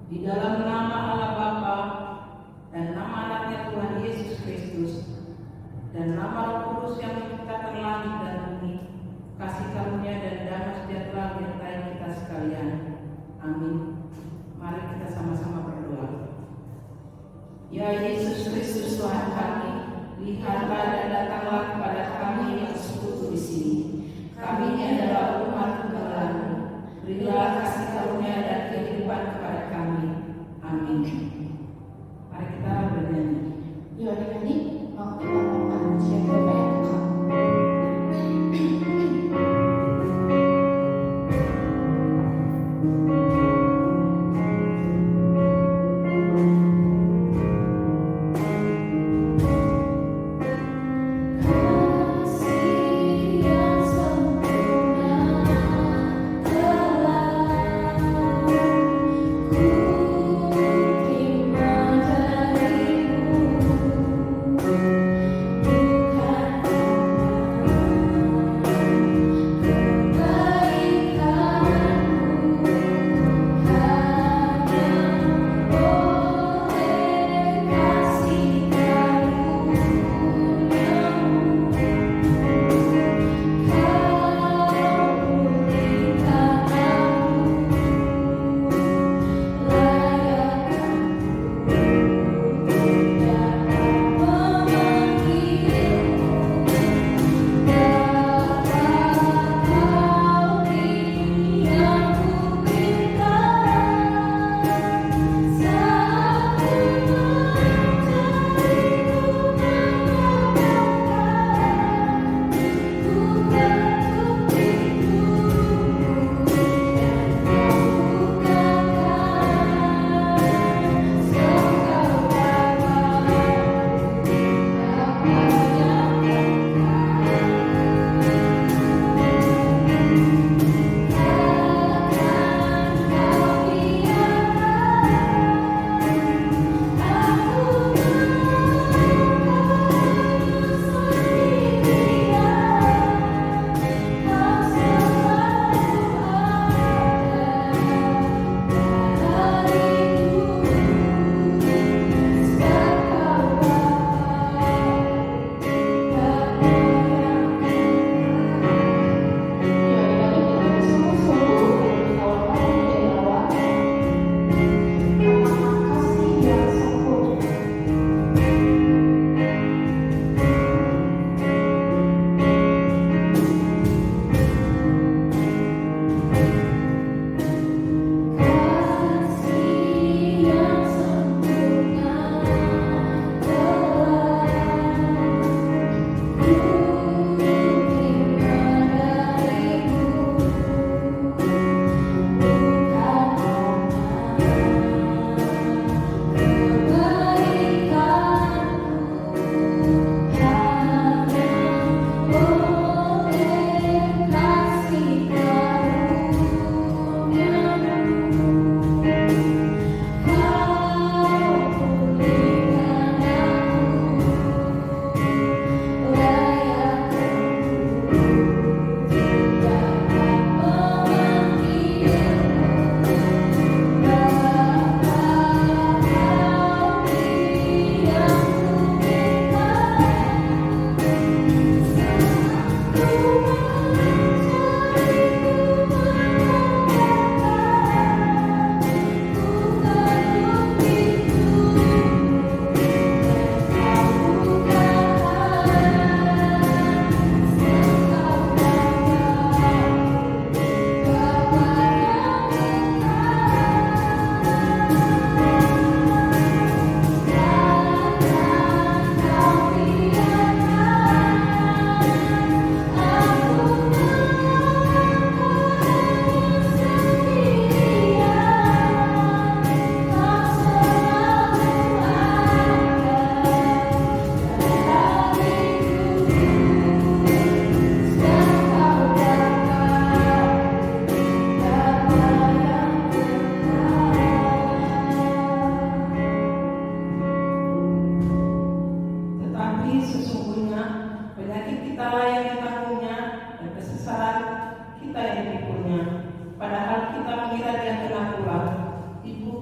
Di dalam nama Allah Bapa dan nama anaknya Tuhan Yesus Kristus dan nama Roh Kudus yang menciptakan langit dan bumi, kasih karunia dan damai sejahtera menyertai kita sekalian. Amin. Mari kita sama-sama berdoa. Ya Yesus Kristus Tuhan kami, lihatlah dan datanglah kepada kami yang sekutu di sini. Kami ini adalah umat tunggal-Mu. Berilah kasih karunia dan kehidupan kepada kami. Amin. Mari kita bernyanyi. Yuk adik-adik, mau kita manusia kebayang kamu.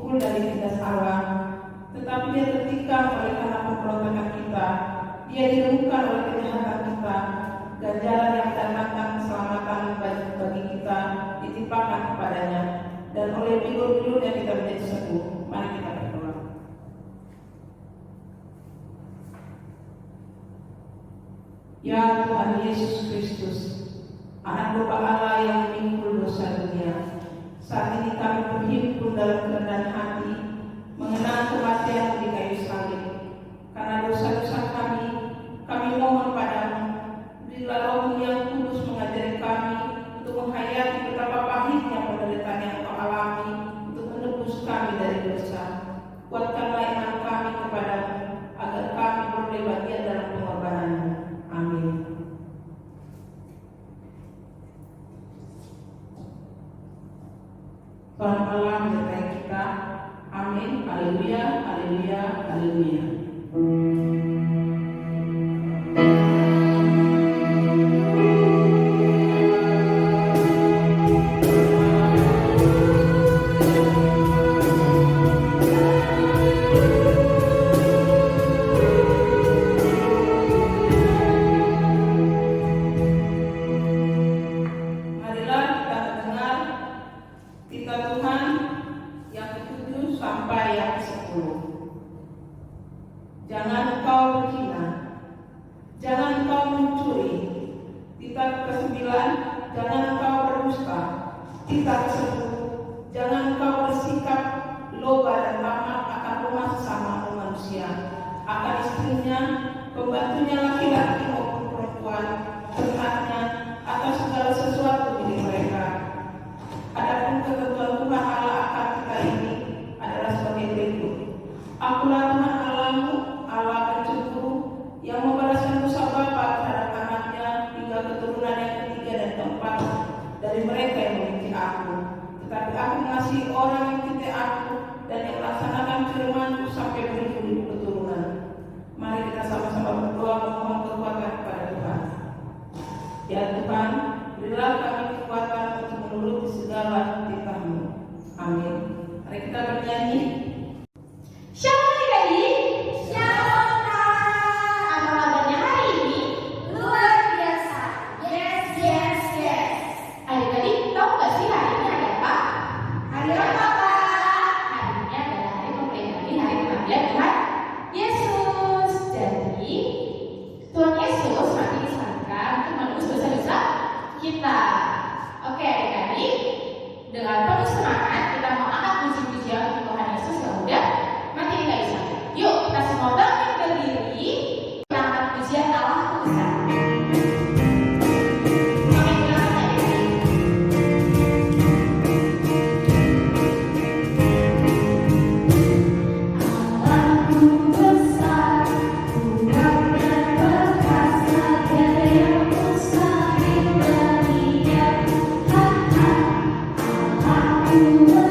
dipukul dari tindas Allah, tetapi dia tertikam oleh karena pemberontakan kita, dia dilumpuhkan oleh kejahatan kita. Ganjaran yang mendatangkan keselamatan bagi kita ditimpakan kepadanya, dan oleh bibur-bibirnya kita menjadi sembuh. Mari kita berdoa. Ya Tuhan Yesus Kristus, Anak Bapa Allah yang memikul dosa dunia, saat ini kami berhimpun dalam kerendahan hati, mengenang kematian di kayu salib. Karena dosa-dosa kami mohon padamu, berilah Roh-Mu yang kudus mengajari kami untuk menghayati betapa pahitnya penderitaan yang Kau alami untuk menebus kami dari dosa. Kuatkanlah iman kami kepadamu, agar kami boleh bagian dalam pengorbanan-Mu. Amin. Tuhan Allah menyertai kita. Amin. Haleluya, haleluya, haleluya. Jangan engkau berzina, jangan engkau mencuri. Titah ke-9, jangan engkau berdusta. Titah ke-10, jangan engkau bersikap loba dan tamak akan rumah sesama manusia, akan istrinya, pembantunya laki-laki maupun perempuan, berhaknya atas segala sesuatu milik mereka. Adapun ketentuan Tuhan Allah akan kita ini adalah sebagai berikut. Akulah Tuhan Allahmu, Allah pencemburu, yang membalaskan dosa bapa terhadap anaknya hingga keturunan yang ketiga dan keempat dari mereka yang membenci aku. Tetapi aku mengasihi orang yang mencintai aku dan yang melaksanakan firman-Ku sampai beribu-ribu keturunan. Mari kita sama-sama berdoa memohon kekuatan kepada Tuhan. Ya Tuhan, berilah kami kekuatan untuk menuruti segala titah-Mu. Amin. Mari kita bernyanyi. Shalom adik-adik. Shalom Kak. Apa kabarnya hari ini? Luar biasa. Yes, yes, yes. Adik-adik tahu gak sih hari ini ada apa? Hari apa Kak? Hari ini adalah hari memperingati hari kematian Tuhan Yesus. Jadi Tuhan Yesus mati disalibkan untuk menebus dosa-dosa kita. Oke adik-adik, dengan penuh semangat kita mau angkat puji-pujian untuk Tuhan Yesus yang udah mati di kayu salib. Yuk kita semua bangkit berdiri, kita angkat pujian Allahku besar. Kami ulang lagi. Allahku besar, kuat dan perkasa, tiada yang mustahil baginya. Allahku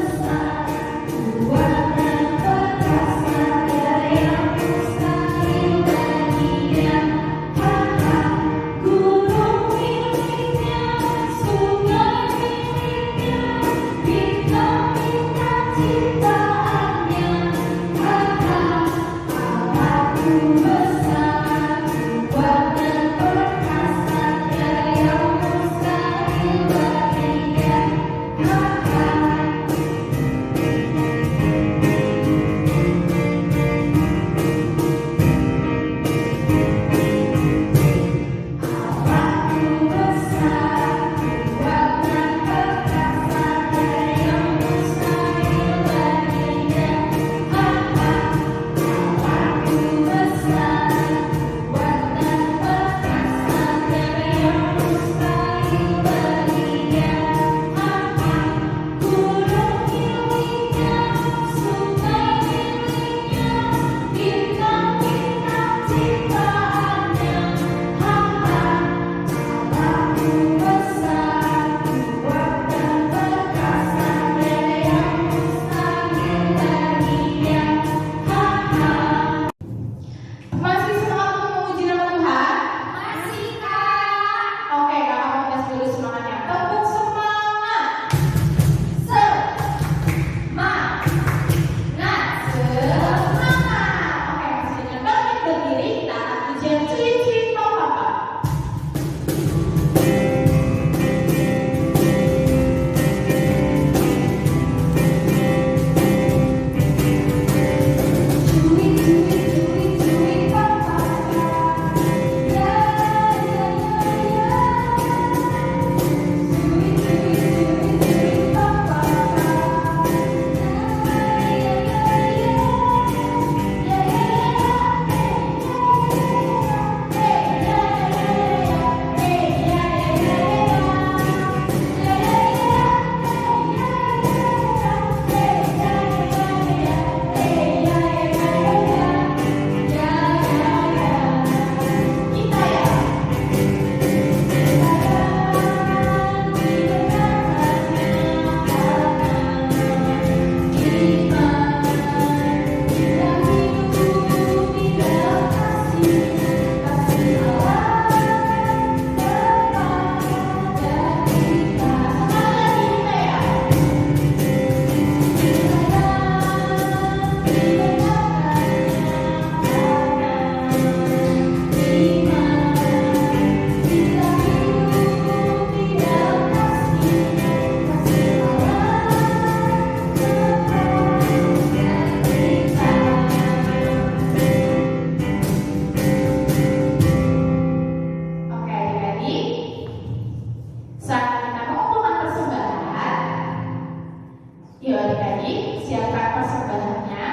siapkan persembahannya.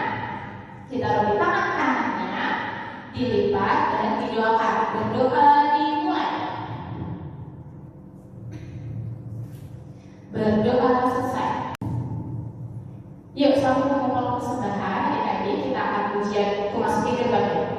Kita taruh di tangan kanannya, dilipat dan didoakan. Berdoa dimulai. Berdoa selesai. Yuk, sambil mengumpulkan persembahan, adik-adik, kita akan pujian memasuki gerbangnya.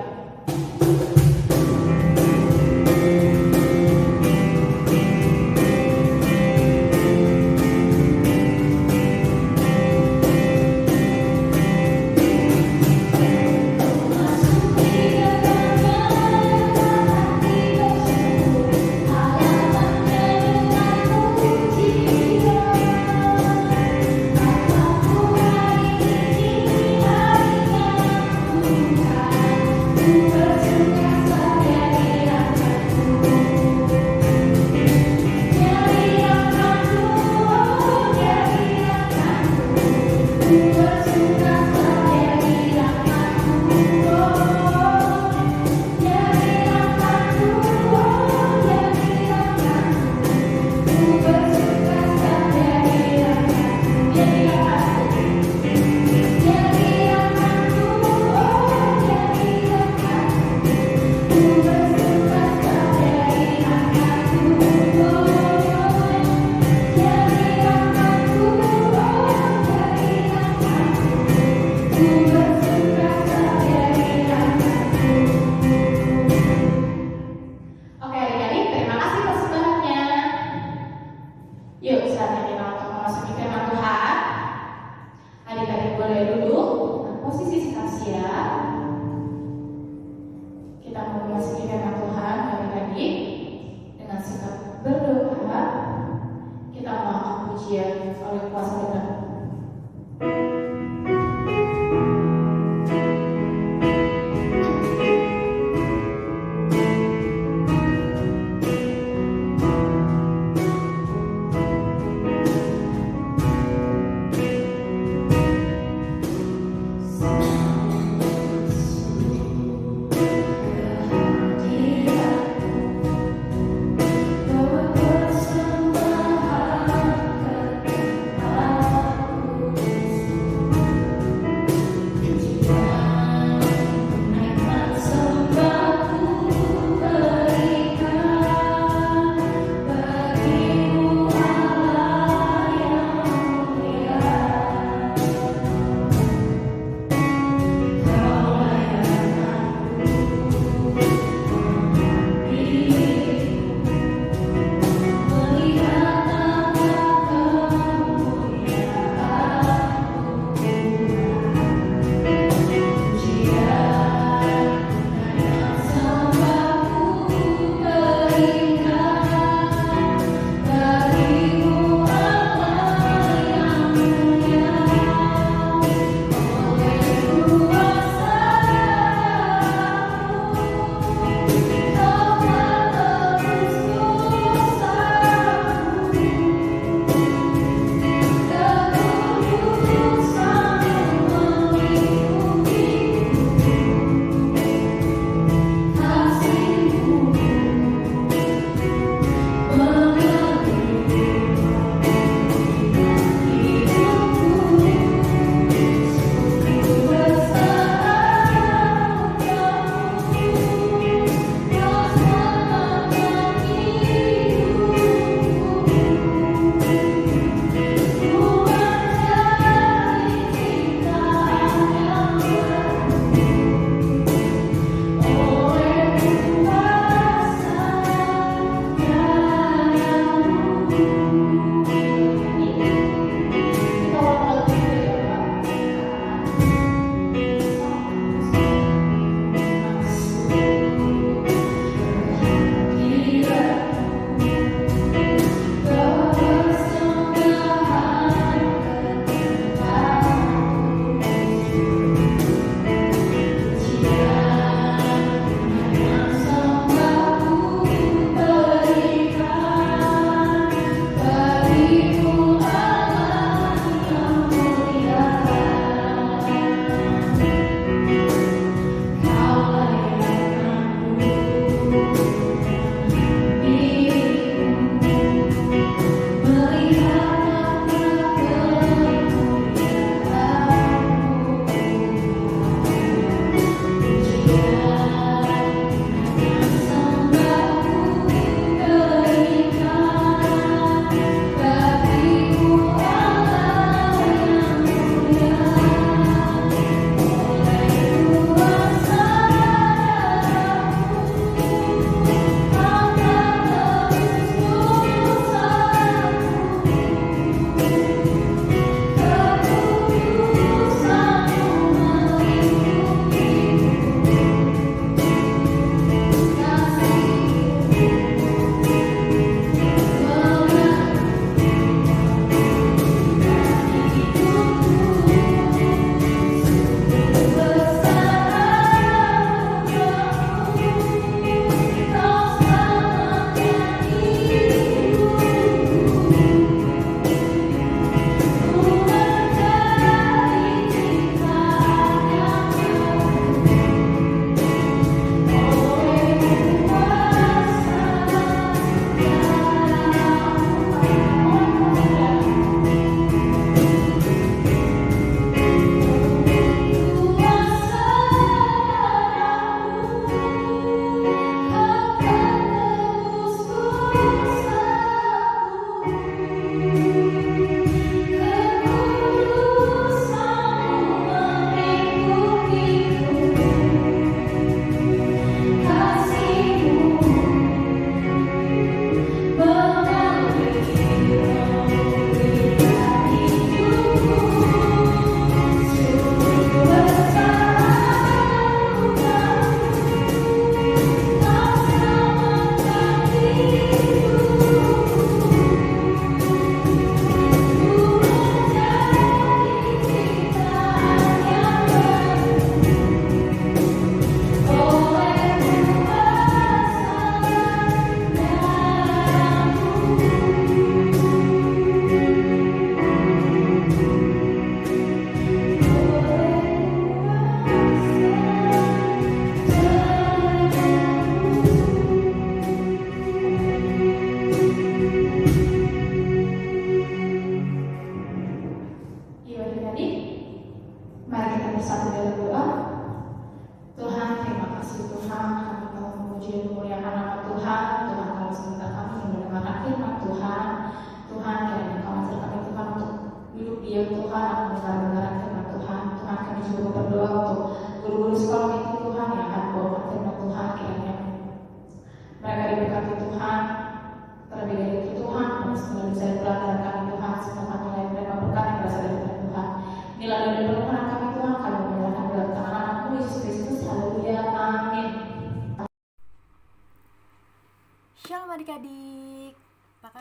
Persembahan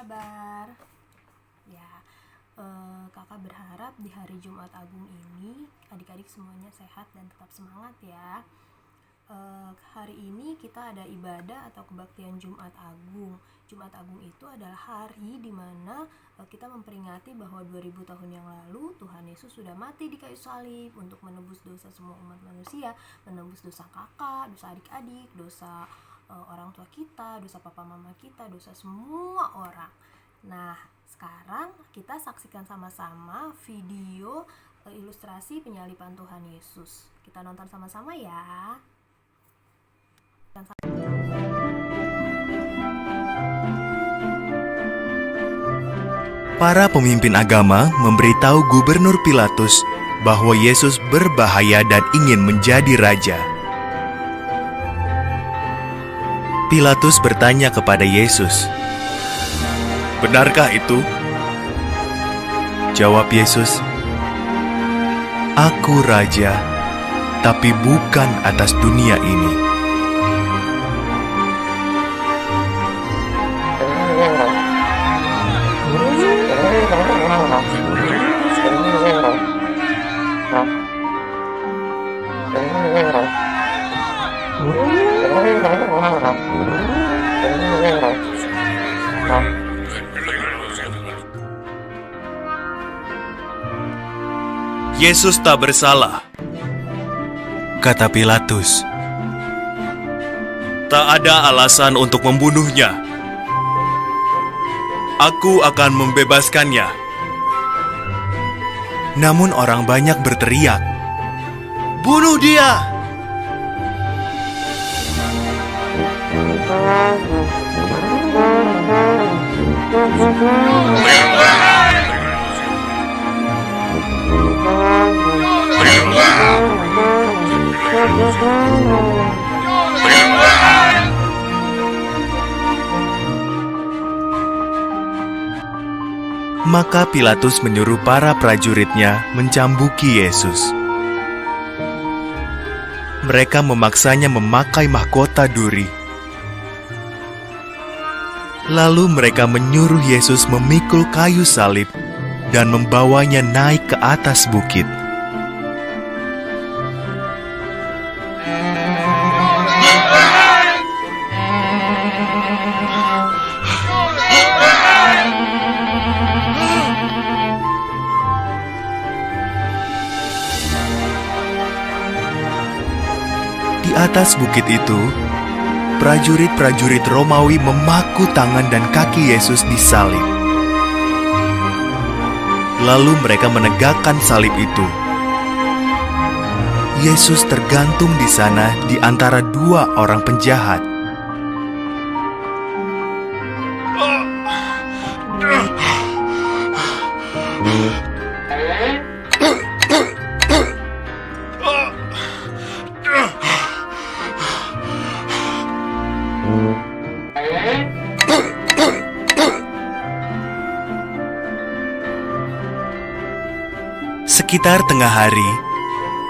kabar? Ya, kakak berharap di hari Jumat Agung ini adik-adik semuanya sehat dan tetap semangat ya. Hari ini kita ada ibadah atau kebaktian Jumat Agung. Jumat Agung itu adalah hari di mana kita memperingati bahwa 2000 tahun yang lalu Tuhan Yesus sudah mati di kayu salib untuk menebus dosa semua umat manusia, menebus dosa kakak, dosa adik-adik, dosa orang tua kita, dosa papa mama kita, dosa semua orang. Nah, sekarang kita saksikan sama-sama video ilustrasi penyaliban Tuhan Yesus. Kita nonton sama-sama ya. Para pemimpin agama memberitahu Gubernur Pilatus bahwa Yesus berbahaya dan ingin menjadi raja. Pilatus bertanya kepada Yesus, "Benarkah itu?" Jawab Yesus, "Aku raja, tapi bukan atas dunia ini." Yesus tak bersalah, kata Pilatus. Tak ada alasan untuk membunuhnya. Aku akan membebaskannya. Namun orang banyak berteriak, "Bunuh dia!" Maka Pilatus menyuruh para prajuritnya mencambuki Yesus. Mereka memaksanya memakai mahkota duri. Lalu mereka menyuruh Yesus memikul kayu salib dan membawanya naik ke atas bukit. Di atas bukit itu, prajurit-prajurit Romawi memaku tangan dan kaki Yesus di salib. Lalu mereka menegakkan salib itu. Yesus tergantung di sana di antara dua orang penjahat. Sekitar tengah hari,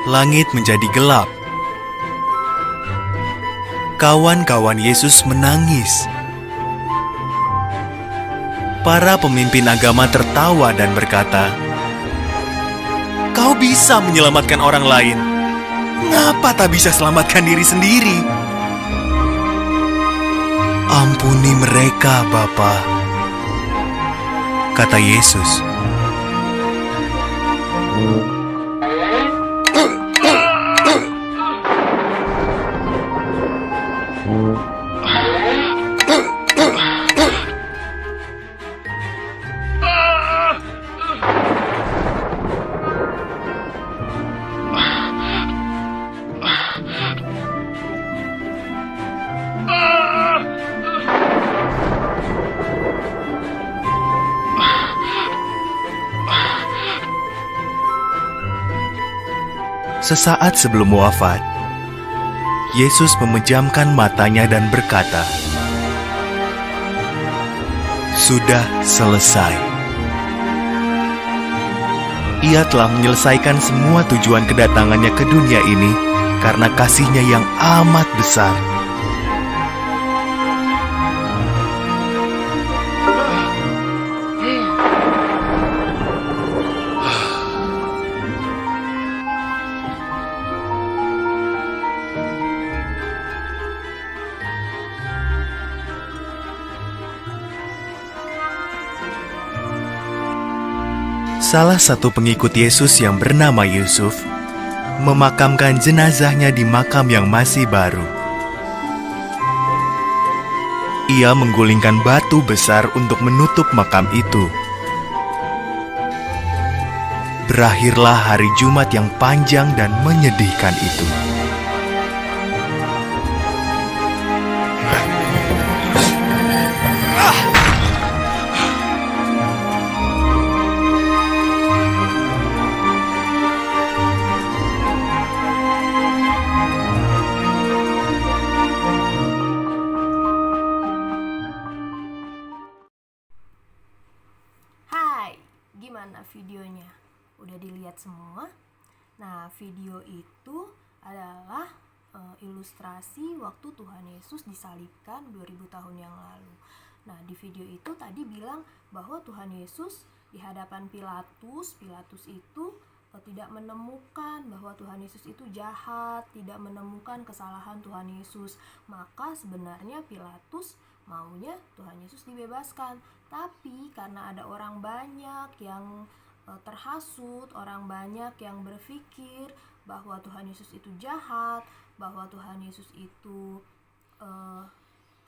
langit menjadi gelap. Kawan-kawan Yesus menangis. Para pemimpin agama tertawa dan berkata, "Kau bisa menyelamatkan orang lain. Ngapa tak bisa selamatkan diri sendiri?" "Ampuni mereka, Bapa," kata Yesus. Sesaat sebelum wafat, Yesus memejamkan matanya dan berkata, "Sudah selesai." Ia telah menyelesaikan semua tujuan kedatangannya ke dunia ini karena kasih-Nya yang amat besar. salah satu pengikut Yesus yang bernama Yusuf memakamkan jenazahnya di makam yang masih baru. Ia menggulingkan batu besar untuk menutup makam itu. Berakhirlah hari Jumat yang panjang dan menyedihkan itu. Hai, gimana videonya? Udah dilihat semua? Nah, video itu adalah ilustrasi waktu Tuhan Yesus disalibkan 2000 tahun yang lalu. Nah, di video itu tadi bilang bahwa Tuhan Yesus di hadapan Pilatus itu tidak menemukan bahwa Tuhan Yesus itu jahat, tidak menemukan kesalahan Tuhan Yesus. Maka sebenarnya Pilatus maunya Tuhan Yesus dibebaskan. Tapi karena ada orang banyak yang terhasut, orang banyak yang berpikir bahwa Tuhan Yesus itu jahat, bahwa Tuhan Yesus itu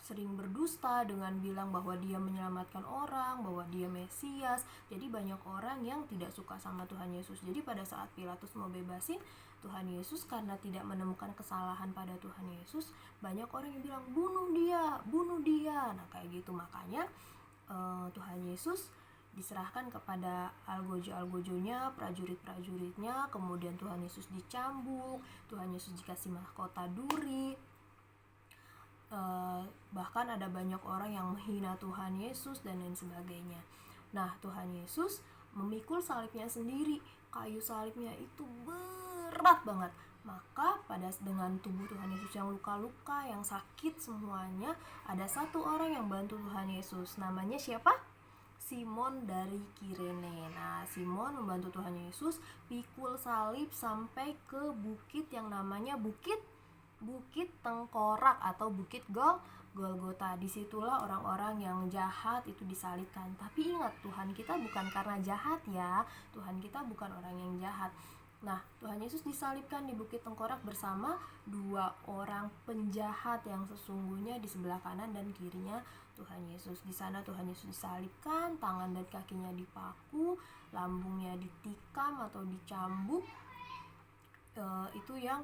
sering berdusta dengan bilang bahwa dia menyelamatkan orang, bahwa dia Mesias. Jadi banyak orang yang tidak suka sama Tuhan Yesus. Jadi pada saat Pilatus mau bebasin Tuhan Yesus karena tidak menemukan kesalahan pada Tuhan Yesus, banyak orang yang bilang bunuh dia, bunuh dia. Nah kayak gitu, makanya Tuhan Yesus diserahkan kepada algojo-algojonya, prajurit-prajuritnya. Kemudian Tuhan Yesus dicambuk, Tuhan Yesus dikasih mahkota duri. Bahkan ada banyak orang yang menghina Tuhan Yesus dan lain sebagainya. Nah, Tuhan Yesus memikul salibnya sendiri. Kayu salibnya itu berat banget. Maka dengan tubuh Tuhan Yesus yang luka-luka, yang sakit semuanya, ada satu orang yang bantu Tuhan Yesus. Namanya siapa? Simon dari Kirene. Nah, Simon membantu Tuhan Yesus pikul salib sampai ke bukit yang namanya Bukit Tengkorak atau Bukit Golgota. Disitulah orang-orang yang jahat itu disalibkan. Tapi ingat, Tuhan kita bukan karena jahat ya. Tuhan kita bukan orang yang jahat. Nah, Tuhan Yesus disalibkan di Bukit Tengkorak bersama dua orang penjahat yang sesungguhnya di sebelah kanan dan kirinya Tuhan Yesus. Di sana Tuhan Yesus disalibkan, tangan dan kakinya dipaku, lambungnya ditikam atau dicambuk. Itu yang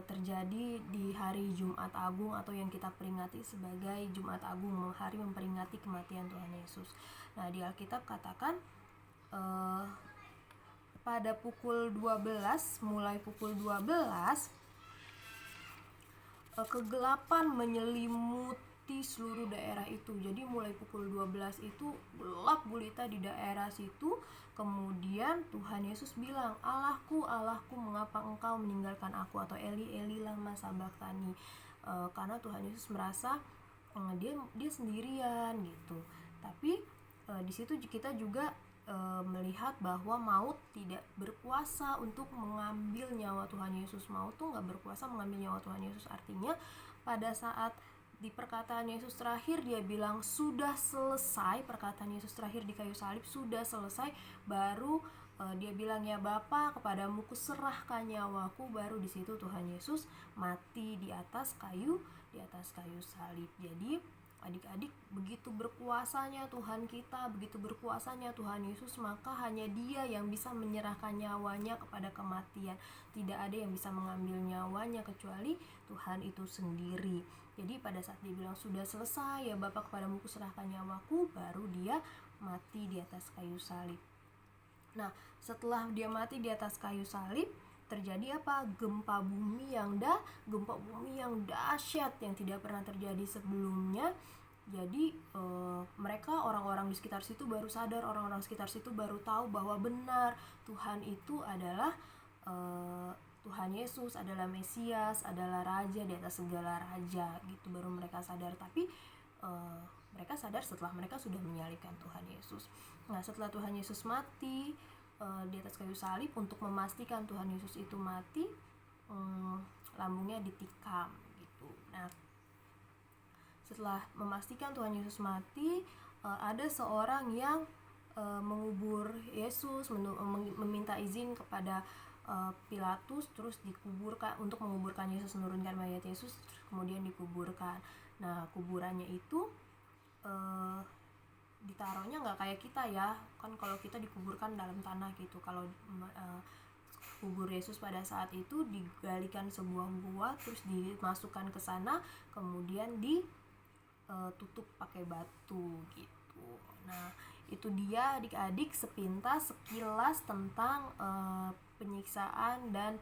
terjadi di hari Jumat Agung atau yang kita peringati sebagai Jumat Agung, hari memperingati kematian Tuhan Yesus. Nah, di Alkitab katakan pada pukul 12, mulai pukul 12, kegelapan menyelimuti seluruh daerah itu. Jadi mulai pukul 12 itu gelap gulita di daerah situ. Kemudian Tuhan Yesus bilang, Allahku, Allahku, mengapa engkau meninggalkan aku? Atau Eli, Eli, lama sabachthani. Karena Tuhan Yesus merasa dia sendirian gitu. Tapi di situ kita juga melihat bahwa maut tidak berkuasa untuk mengambil nyawa Tuhan Yesus. Maut tuh gak berkuasa mengambil nyawa Tuhan Yesus. Artinya pada saat di perkataan Yesus terakhir dia bilang sudah selesai, perkataan Yesus terakhir di kayu salib sudah selesai, baru dia bilang ya Bapa, kepadamu kuserahkan nyawaku. Baru di situ Tuhan Yesus mati di atas kayu salib. Jadi adik-adik, begitu berkuasanya Tuhan kita, begitu berkuasanya Tuhan Yesus, maka hanya Dia yang bisa menyerahkan nyawanya kepada kematian. Tidak ada yang bisa mengambil nyawanya kecuali Tuhan itu sendiri. Jadi pada saat dia bilang sudah selesai ya Bapa, kepadamu kuserahkan nyawaku, baru dia mati di atas kayu salib. Nah, setelah dia mati di atas kayu salib, terjadi apa? Gempa bumi yang dahsyat yang tidak pernah terjadi sebelumnya. Jadi mereka, orang-orang di sekitar situ baru sadar, orang-orang sekitar situ baru tahu bahwa benar Tuhan itu adalah Tuhan Yesus adalah Mesias, adalah Raja di atas segala raja gitu. Baru mereka sadar, tapi mereka sadar setelah mereka sudah menyalibkan Tuhan Yesus. Nah, setelah Tuhan Yesus mati di atas kayu salib, untuk memastikan Tuhan Yesus itu mati, lambungnya ditikam gitu. Nah, setelah memastikan Tuhan Yesus mati, ada seorang yang mengubur Yesus, meminta izin kepada Pilatus, terus dikuburkan untuk menguburkan Yesus, menurunkan mayat Yesus, kemudian dikuburkan. Nah, kuburannya itu ditaruhnya nggak kayak kita ya, kan kalau kita dikuburkan dalam tanah gitu. Kalau kubur Yesus pada saat itu digalikan sebuah gua, terus dimasukkan ke sana, kemudian ditutup pakai batu gitu. Nah, itu dia adik-adik sepintas sekilas tentang penyiksaan dan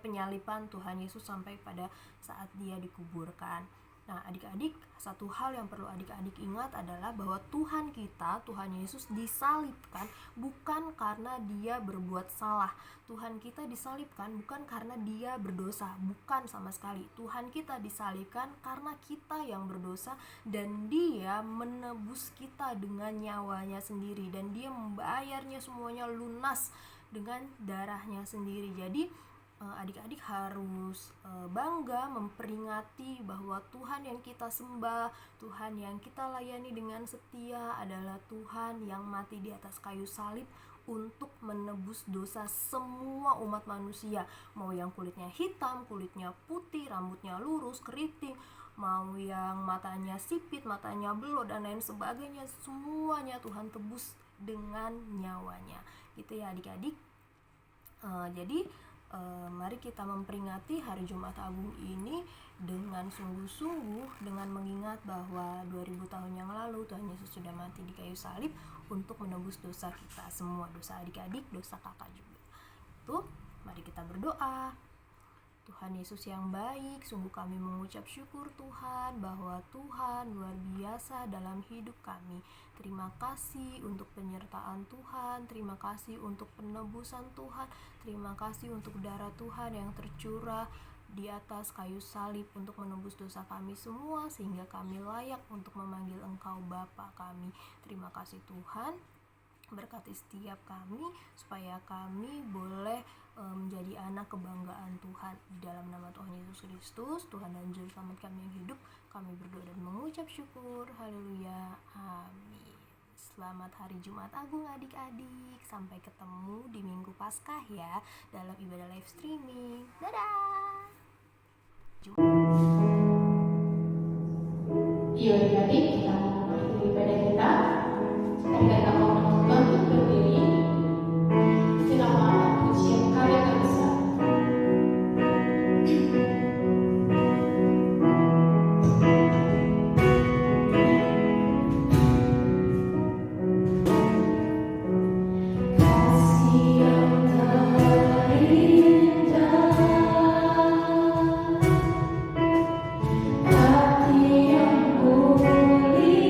penyaliban Tuhan Yesus sampai pada saat dia dikuburkan. Nah, adik-adik, satu hal yang perlu adik-adik ingat adalah bahwa Tuhan kita, Tuhan Yesus disalibkan bukan karena dia berbuat salah. Tuhan kita disalibkan bukan karena dia berdosa, bukan sama sekali. Tuhan kita disalibkan karena kita yang berdosa, dan dia menebus kita dengan nyawanya sendiri, dan dia membayarnya semuanya lunas dengan darahnya sendiri. Jadi adik-adik harus bangga memperingati bahwa Tuhan yang kita sembah, Tuhan yang kita layani dengan setia adalah Tuhan yang mati di atas kayu salib untuk menebus dosa semua umat manusia. Mau yang kulitnya hitam, kulitnya putih, rambutnya lurus, keriting, mau yang matanya sipit, matanya belok, dan lain sebagainya, semuanya Tuhan tebus dengan nyawanya. Gitu ya adik-adik. Jadi mari kita memperingati hari Jumat Agung ini dengan sungguh-sungguh, dengan mengingat bahwa 2000 tahun yang lalu Tuhan Yesus sudah mati di kayu salib untuk menebus dosa kita semua, dosa adik-adik, dosa kakak juga. Tuh, mari kita berdoa. Tuhan Yesus yang baik, sungguh kami mengucap syukur Tuhan bahwa Tuhan luar biasa dalam hidup kami. Terima kasih untuk penyertaan Tuhan, terima kasih untuk penebusan Tuhan, terima kasih untuk darah Tuhan yang tercurah di atas kayu salib untuk menebus dosa kami semua, sehingga kami layak untuk memanggil Engkau Bapa kami. Terima kasih Tuhan, berkati setiap kami supaya kami boleh menjadi anak kebanggaan Tuhan. Di dalam nama Tuhan Yesus Kristus, Tuhan dan Juru Selamat kami yang hidup, kami berdoa dan mengucap syukur. Haleluya, amin. Selamat hari Jumat Agung adik-adik. Sampai ketemu di Minggu Paskah ya, dalam ibadah live streaming. Dadah. Yuk adik-adik, kita mengakhiri ibadah kita. Adik-adik mau bangkit berdiri. Selamat pujian karya bangsa. Kasih yang terindah, hati yang mulia.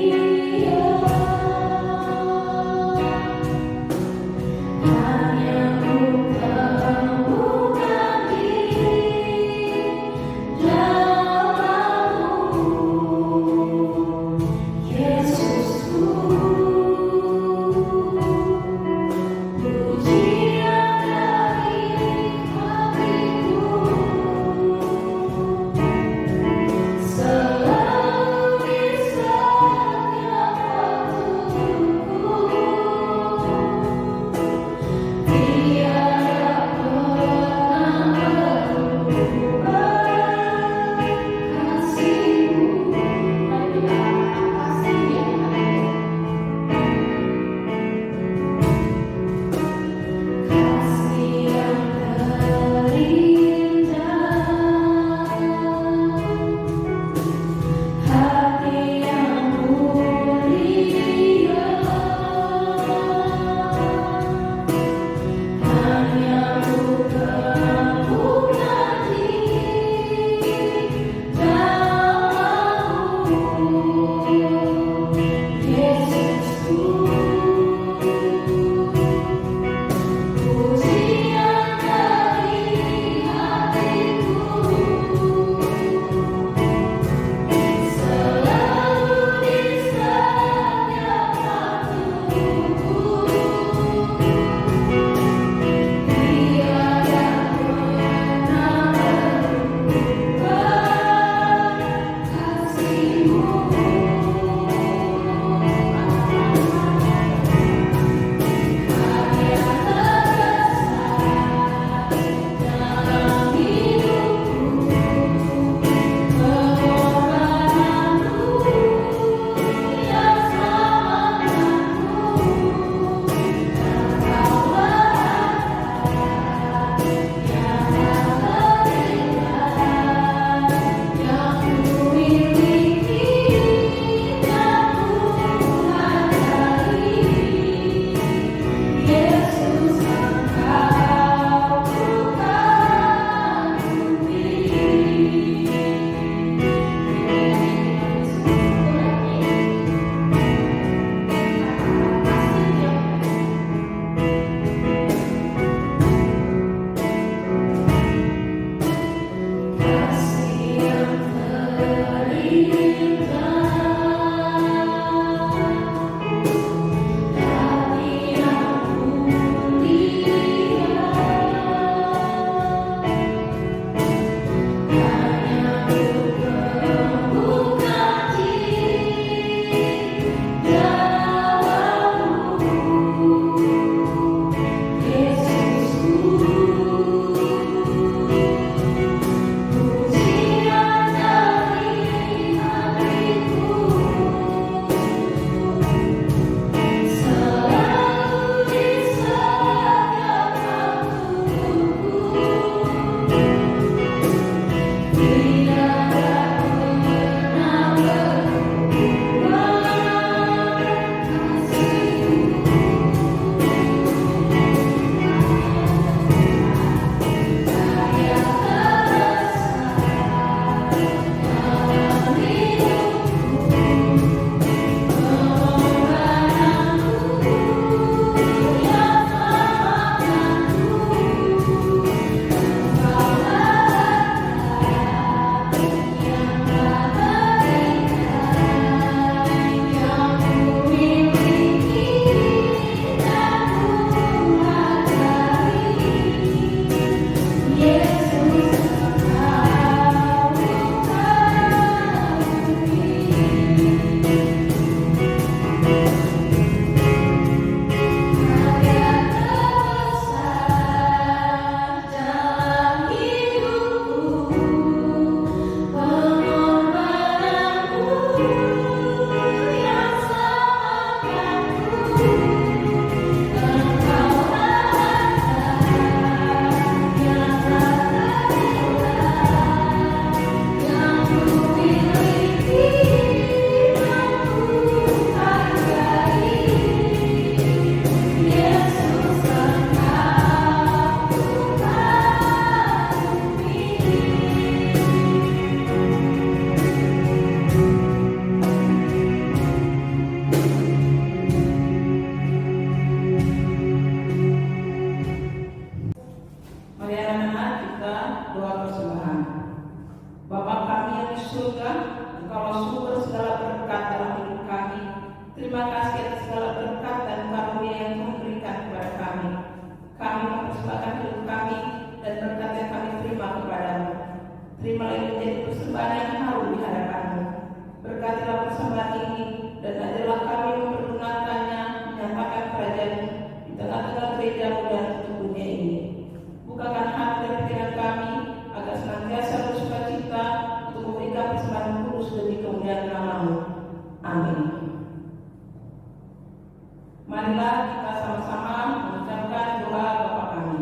Marilah kita sama-sama mengucapkan doa Bapa kami.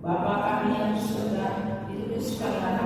Bapa kami yang di surga, dikuduskanlah